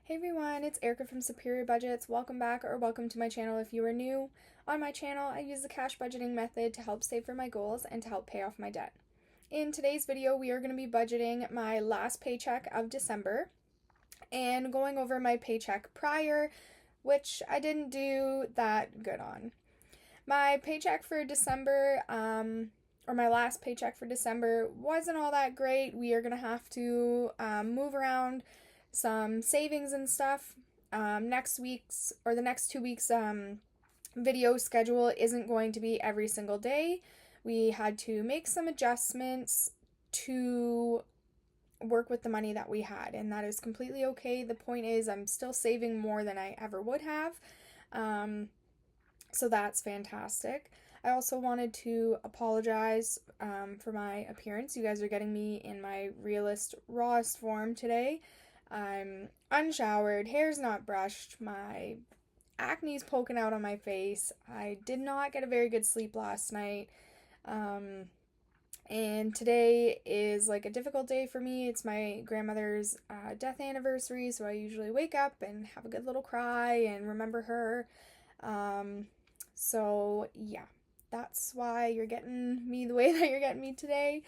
Hey everyone, it's Erica from Superior Budgets. Welcome back or welcome to my channel if you are new. On my channel, I use the cash budgeting method to help save for my goals and to help pay off my debt. In today's video, we are going to be budgeting my last paycheck of December and going over my paycheck prior, which I didn't do that good on. My paycheck for December, or my last paycheck for December, wasn't all that great. We are going to have to move around some savings and stuff. Next week's or the next 2 weeks video schedule isn't going to be every single day. We had to make some adjustments to work with the money that we had, and that is completely okay. The point is I'm still saving more than I ever would have. So that's fantastic. I also wanted to apologize for my appearance. You guys are getting me in my realist, rawest form today. I'm unshowered, hair's not brushed, my acne's poking out on my face. I did not get a very good sleep last night. And today is like a difficult day for me. It's my grandmother's death anniversary, so I usually wake up and have a good little cry and remember her. So yeah, that's why you're getting me the way that you're getting me today.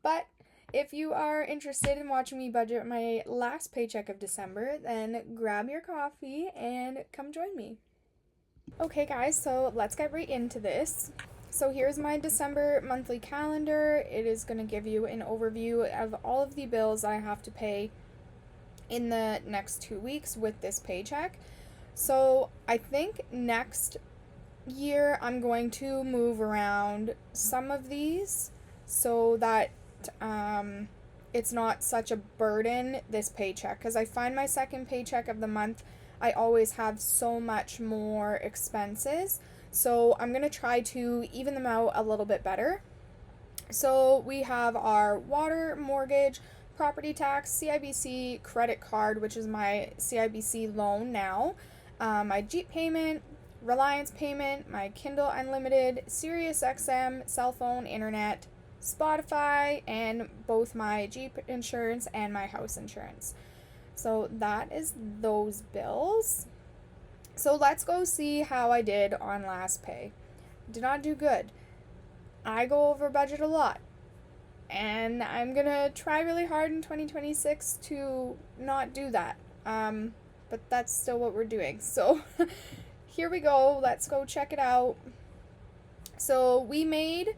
But if you are interested in watching me budget my last paycheck of December, then grab your coffee and come join me. Okay guys, so let's get right into this. So here's my December monthly calendar. It is going to give you an overview of all of the bills I have to pay in the next 2 weeks with this paycheck. So I think next year I'm going to move around some of these so that it's not such a burden this paycheck, because I find my second paycheck of the month I always have so much more expenses, so I'm gonna try to even them out a little bit better. So we have our water, mortgage, property tax, CIBC, credit card, which is my CIBC loan now, my Jeep payment, Reliance payment, my Kindle Unlimited, Sirius XM, cell phone, internet, Spotify, and both my Jeep insurance and my house insurance. So that is those bills. So let's go see how I did on last pay. Did not do good. I go over budget a lot, and I'm gonna try really hard in 2026 to not do that. But that's still what we're doing. So here we go. Let's go check it out. So we made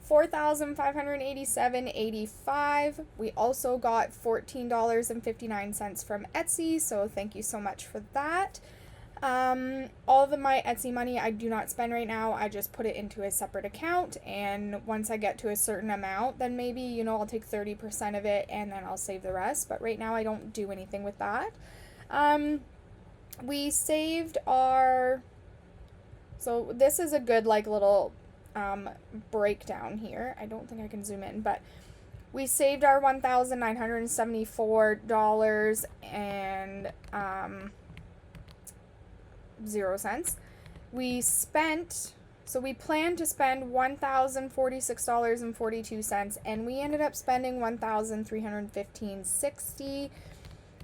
$4,587.85. We also got $14.59 from Etsy, so thank you so much for that. All of my Etsy money I do not spend right now. I just put it into a separate account, and once I get to a certain amount, then maybe, I'll take 30% of it and then I'll save the rest, but right now I don't do anything with that. We saved our, so this is a good little breakdown here. I don't think I can zoom in, but we saved our $1,974 and 0 cents. We spent, so we planned to spend $1,046.42, and we ended up spending $1,315.60,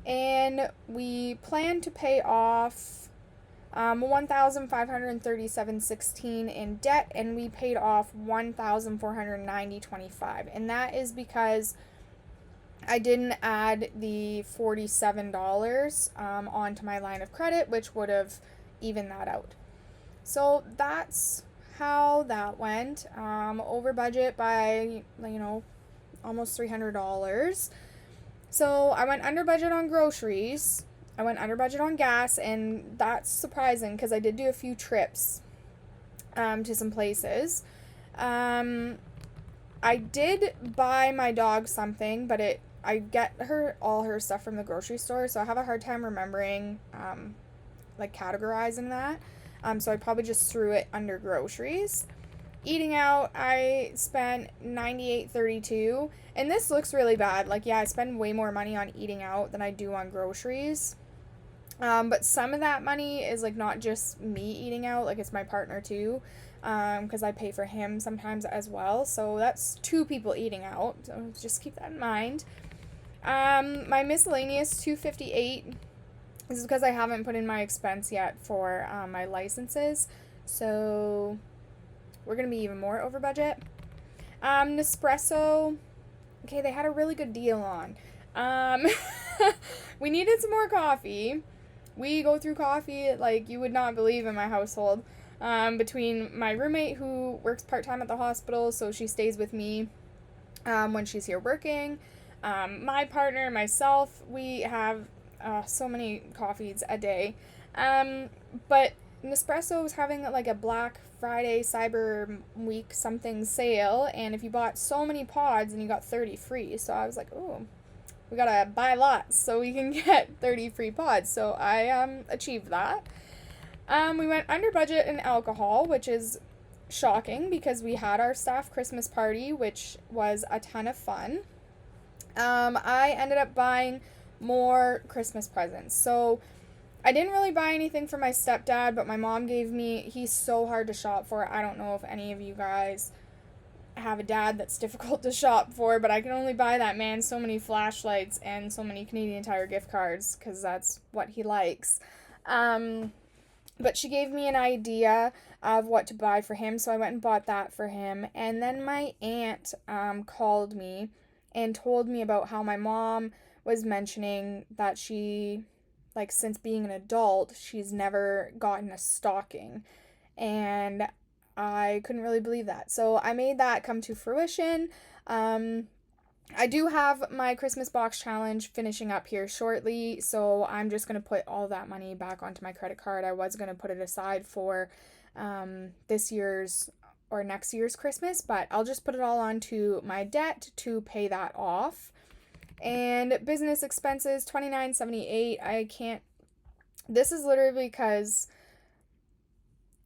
and we planned to pay off $1,537.16 in debt, and we paid off $1,490.25, and that is because I didn't add the $47 onto my line of credit, which would have evened that out. So that's how that went. Over budget by almost $300. So I went under budget on groceries. I went under budget on gas, and that's surprising because I did do a few trips to some places. I did buy my dog something, but I get her all her stuff from the grocery store, so I have a hard time remembering categorizing that. So I probably just threw it under groceries. Eating out, I spent $98.32, and this looks really bad. I spend way more money on eating out than I do on groceries. But some of that money is not just me eating out, it's my partner too, because I pay for him sometimes as well, so that's 2 people eating out, so just keep that in mind. My miscellaneous $258 This is because I haven't put in my expense yet for my licenses. So we're going to be even more over budget. Nespresso. Okay, they had a really good deal on. Um, we needed some more coffee. We go through coffee like you would not believe in my household. Between my roommate who works part time at the hospital, so she stays with me when she's here working, my partner, myself, we have so many coffees a day. Um, but Nespresso was having like a Black Friday Cyber Week something sale, and if you bought so many pods, and you got 30 free. So I was like, oh, we gotta buy lots so we can get 30 free pods. So I achieved that. We went under budget in alcohol, which is shocking because we had our staff Christmas party, which was a ton of fun. I ended up buying more Christmas presents. So I didn't really buy anything for my stepdad, but my mom gave me, he's so hard to shop for. I don't know if any of you guys have a dad that's difficult to shop for, but I can only buy that man so many flashlights and so many Canadian Tire gift cards because that's what he likes. Um, but she gave me an idea of what to buy for him, so I went and bought that for him. And then my aunt called me and told me about how my mom was mentioning that she, like, since being an adult, she's never gotten a stocking. And I couldn't really believe that. So I made that come to fruition. Um, I do have my Christmas box challenge finishing up here shortly, so I'm just going to put all that money back onto my credit card. I was going to put it aside for this year's or next year's Christmas, but I'll just put it all onto my debt to pay that off. And business expenses, $29.78. I can't. This is literally because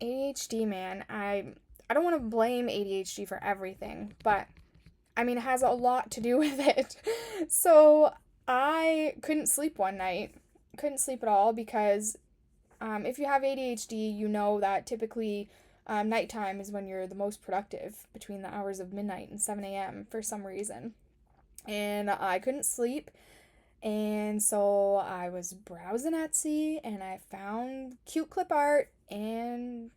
ADHD, man. I don't want to blame ADHD for everything, but I mean, it has a lot to do with it. So I couldn't sleep one night. Couldn't sleep at all because if you have ADHD, you know that typically nighttime is when you're the most productive between the hours of midnight and 7 a.m. for some reason. And I couldn't sleep. And so I was browsing Etsy and I found cute clip art and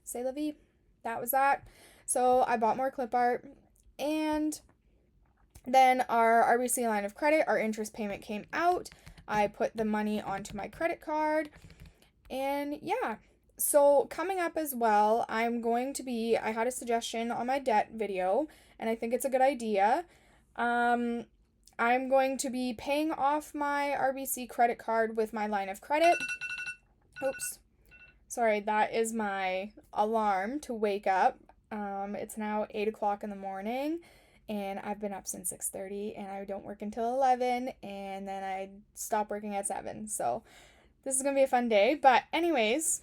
say la vie. That was that. So I bought more clip art and then our RBC line of credit, our interest payment came out. I put the money onto my credit card. And yeah, so coming up as well, I had a suggestion on my debt video, and I think it's a good idea. Um, I'm going to be paying off my RBC credit card with my line of credit. Oops. Sorry, that is my alarm to wake up. It's now 8 o'clock in the morning, and I've been up since 6:30, and I don't work until 11, and then I stop working at 7. So this is going to be a fun day. But anyways,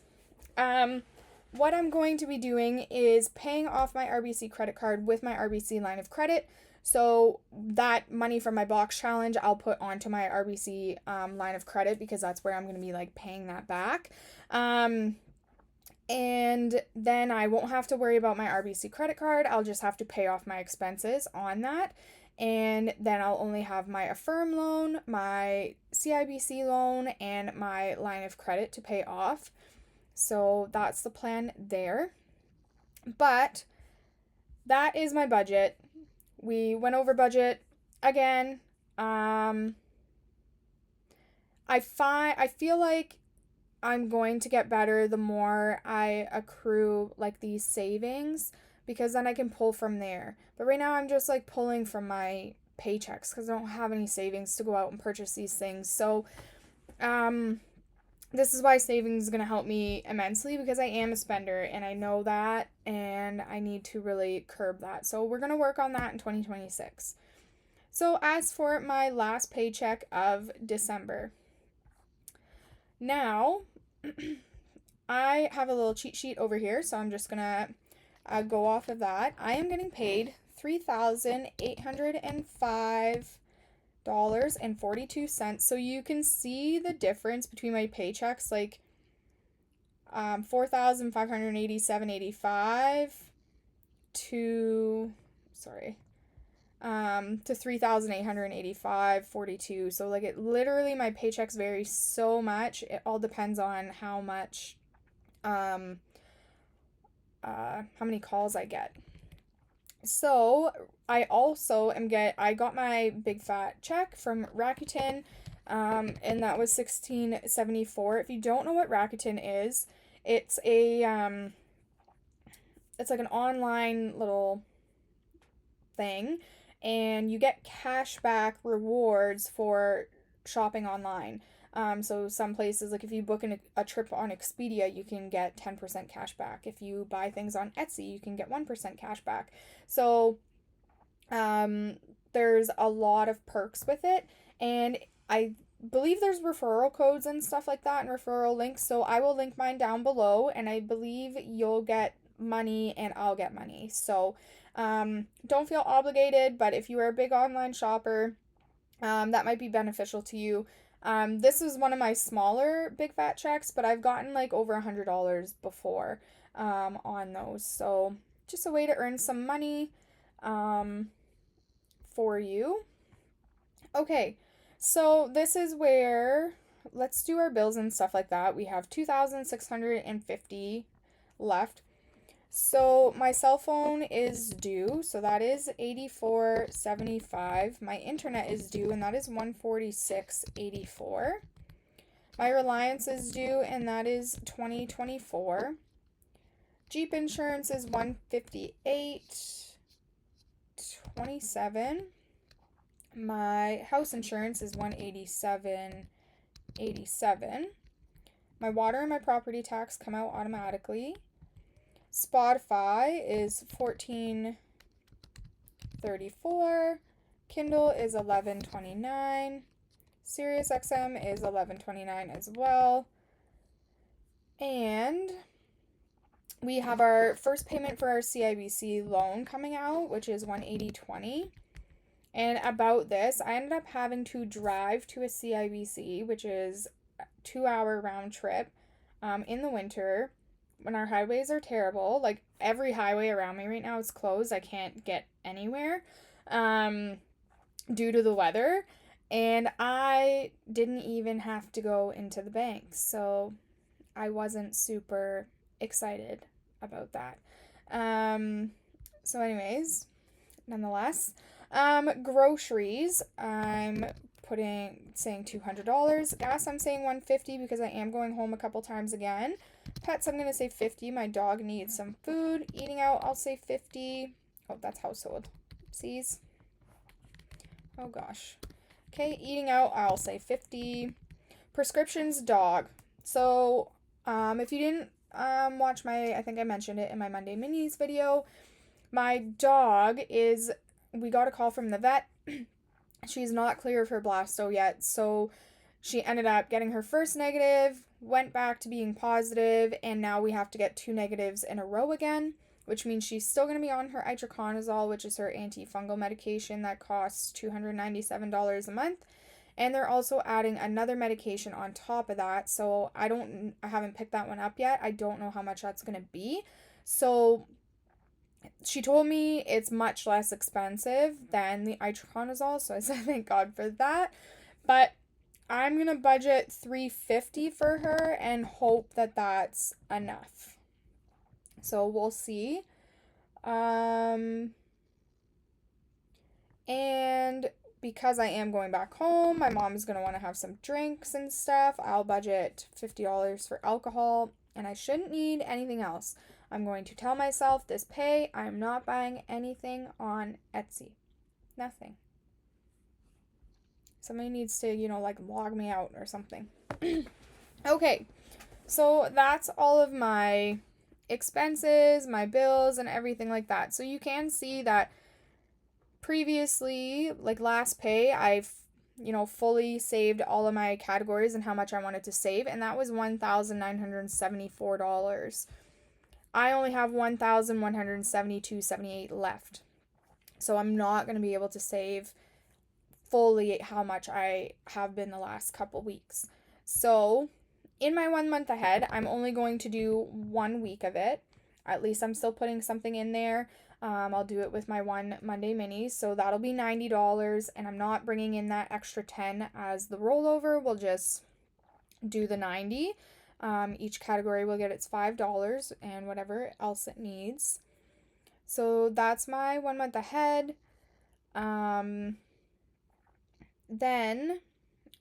what I'm going to be doing is paying off my RBC credit card with my RBC line of credit. So that money from my box challenge, I'll put onto my RBC line of credit because that's where I'm going to be like paying that back. And then I won't have to worry about my RBC credit card. I'll just have to pay off my expenses on that. And then I'll only have my Affirm loan, my CIBC loan, and my line of credit to pay off. So that's the plan there. But that is my budget. We went over budget again. I feel like I'm going to get better the more I accrue like these savings because then I can pull from there. But right now I'm just like pulling from my paychecks because I don't have any savings to go out and purchase these things. So this is why savings is going to help me immensely because I am a spender and I know that and I need to really curb that. So we're going to work on that in 2026. So as for my last paycheck of December, now I have a little cheat sheet over here, so I'm just gonna go off of that. I am getting paid $3,805.42. So you can see the difference between my paychecks, like $4,587.85 to, sorry, to 3,885.42. So like it literally, my paychecks vary so much. It all depends on how much how many calls I get. So I got my big fat check from Rakuten, and that was 16.74. If you don't know what Rakuten is, it's a it's like an online little thing, and you get cashback rewards for shopping online. So some places, like if you book a trip on Expedia, you can get 10% cash back. If you buy things on Etsy, you can get 1% cash back. So um, there's a lot of perks with it, and I believe there's referral codes and stuff like that and referral links. So I will link mine down below, and I believe you'll get money and I'll get money. So don't feel obligated, but if you are a big online shopper, that might be beneficial to you. This is one of my smaller big fat checks, but I've gotten like over $100 before on those. So just a way to earn some money for you. Okay, so this is where let's do our bills and stuff like that. We have 2,650 left. So my cell phone is due, so that is 84.75. My internet is due, and that is 146.84. My Reliance is due, and that is 2024. Jeep insurance is 158.27. My house insurance is 187.87. My water and my property tax come out automatically. Spotify is 14.34. Kindle is 11.29. SiriusXM is 11.29 as well. And we have our first payment for our CIBC loan coming out, which is 180.20. And about this, I ended up having to drive to a CIBC, which is a 2-hour round trip, in the winter when our highways are terrible. Like every highway around me right now is closed. I can't get anywhere due to the weather. And I didn't even have to go into the bank. So I wasn't super excited about that. So anyways, nonetheless, groceries, I'm saying $200. Gas, I'm saying $150 because I am going home a couple times again. Pets, I'm going to say $50. My dog needs some food. Eating out, I'll say $50. Oh, that's household. Oopsies. Oh gosh. Okay, eating out, I'll say $50. Prescriptions, dog. So, if you didn't watch I think I mentioned it in my Monday Minis video, my dog we got a call from the vet. She's not clear of her blasto yet, so she ended up getting her first negative, went back to being positive, and now we have to get 2 negatives in a row again, which means she's still going to be on her itraconazole, which is her antifungal medication that costs $297 a month. And they're also adding another medication on top of that, so I haven't picked that one up yet. I don't know how much that's going to be. So she told me it's much less expensive than the itraconazole, so I said thank God for that. But I'm going to budget $350 for her and hope that that's enough. So we'll see. And because I am going back home, my mom is going to want to have some drinks and stuff. I'll budget $50 for alcohol, and I shouldn't need anything else. I'm going to tell myself this pay, I'm not buying anything on Etsy. Nothing. Somebody needs to, like log me out or something. Okay, so that's all of my expenses, my bills, and everything like that. So you can see that previously, like last pay, I've fully saved all of my categories and how much I wanted to save, and that was $1,974. I only have $1,172.78 left. So I'm not going to be able to save fully how much I have been the last couple weeks. So in my 1 month ahead, I'm only going to do 1 week of it. At least I'm still putting something in there. I'll do it with my one Monday mini, so that'll be $90, and I'm not bringing in that extra 10 as the rollover. We'll just do the 90. Each category will get its $5 and whatever else it needs. So that's my 1 month ahead. Then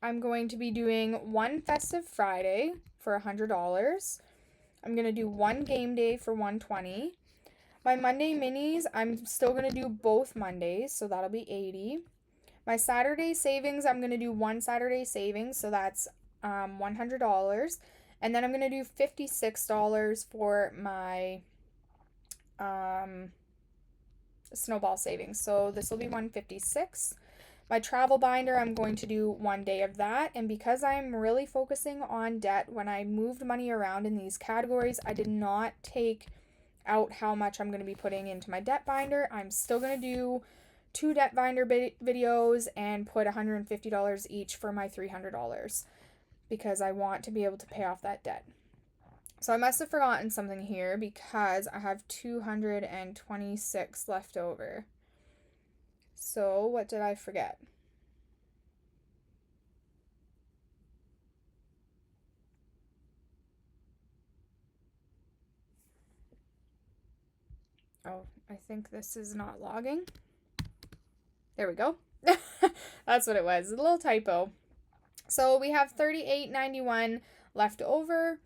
I'm going to be doing one festive Friday for $100. I'm going to do one game day for $120. My Monday minis, I'm still going to do both Mondays, so that'll be $80. My Saturday savings, I'm going to do one Saturday savings, so that's $100. And then I'm going to do $56 for my snowball savings. So this will be $156. My travel binder, I'm going to do one day of that. And because I'm really focusing on debt, when I moved money around in these categories, I did not take out how much I'm going to be putting into my debt binder. I'm still going to do 2 debt binder videos and put $150 each for my $300 because I want to be able to pay off that debt. So I must have forgotten something here because I have 226 left over. So what did I forget? Oh, I think this is not logging. There we go. That's what it was. A little typo. So we have $38.91 left over,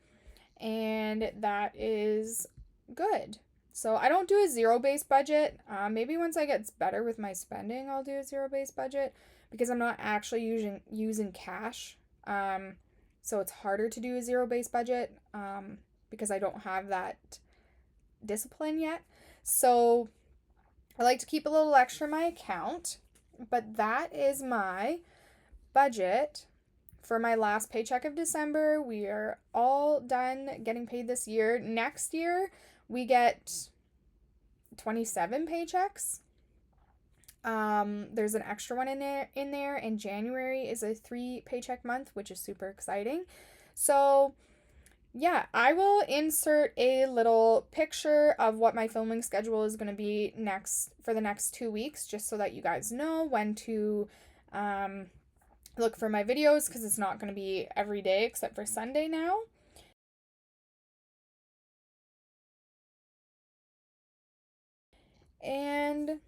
and that is good. So I don't do a zero-based budget. Maybe once I get better with my spending, I'll do a zero-based budget because I'm not actually using cash. So it's harder to do a zero-based budget because I don't have that discipline yet. So I like to keep a little extra in my account, but that is my budget for my last paycheck of December. We are all done getting paid this year. Next year, we get 27 paychecks. There's an extra one in there, and January is a 3 paycheck month, which is super exciting. So yeah, I will insert a little picture of what my filming schedule is going to be for the next 2 weeks, just so that you guys know when to look for my videos, because it's not going to be every day except for Sunday now. And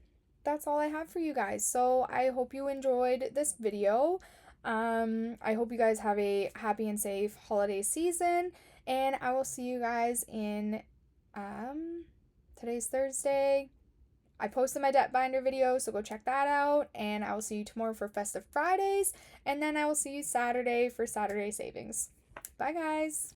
that's all I have for you guys. So I hope you enjoyed this video. I hope you guys have a happy and safe holiday season, and I will see you guys in today's Thursday. I posted my debt binder video, so go check that out, and I will see you tomorrow for Festive Fridays, and then I will see you Saturday for Saturday savings. Bye guys.